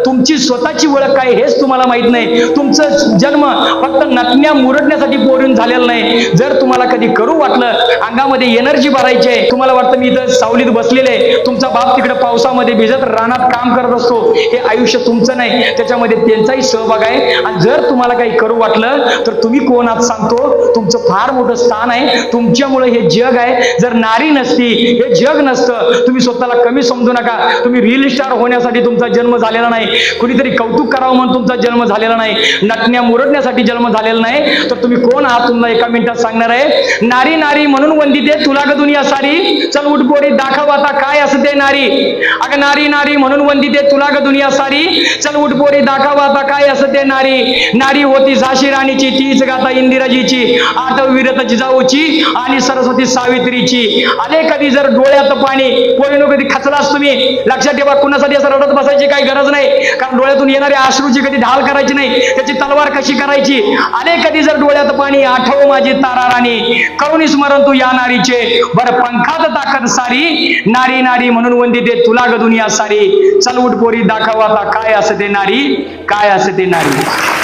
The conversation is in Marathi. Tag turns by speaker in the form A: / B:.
A: तुमची स्वतःची ओळख काय हेच तुम्हाला माहित नाही. तुमचं जन्म फक्त नटण्या मुरडण्यासाठी पोरून झालेलं नाही. जर तुम्हाला कधी करू वाटलं, अंगामध्ये एनर्जी भरायची आहे, तुम्हाला वाटतं मी इथं सावलीत बसलेले, तुमचा बाप तिकडे पावसामध्ये भिजत रानात काम करत असतो, हे आयुष्य तुमचं नाही, त्याच्यामध्ये त्यांचाही सहभाग आहे. आणि जर तुम्हाला काही करू वाटलं तर तुम्ही कोण आहात सांगतो, तुमचं फार मोठं स्थान आहे. तुमच्यामुळे हे जग आहे. जर नारी नसती, हे जग नसतं. तुम्ही स्वतःला कमी समजू नका. तुम्ही रील स्टार होण्यासाठी तुमचा जन्म झालेला नाही, कुणीतरी कौतुक करावं म्हणून तुमचा जन्म झालेला नाही, नटण्या मुरडण्यासाठी जन्म झालेला नाही. तर तुम्ही कोण आहात तुम्हाला एका मिनिटात सांगणार आहे. नारी नारी म्हणून वंदिते तुला ग दुनिया सारी, चल उठ पोरी दाखव आता काय असते नारी. अगं नारी नारी म्हणून वंदिते तुला ग दुनिया सारी, चल उठ पोरी दाखव आता काय असते नारी. नारी होती झाशी राणीची, तीच गाथा इंदिराजीची, आठवीरत जिजाऊची आणि सरस्वती सावित्रीची. आले कधी जर डोळ्यात पाणी, पोरीनो कधी खचलास तुम्ही, लक्षात ठेवा. कुणासाठी असं रडत बसायची काही गरज नाही, कारण डोळ्यातून येणाऱ्या अश्रूची कधी ढाल करायची नाही, त्याची तलवार कशी करायची. आले कधी जर डोळ्यात पाणी, आठव माझी तारा राणी, करुणी स्मरण तू या नारीचे, बर पंखात ताकद सारी. नारी नारी म्हणून वंदिते तुला ग दुनिया सारी, चल उठ पोरी दाखव आता काय असते नारी, काय असते नारी.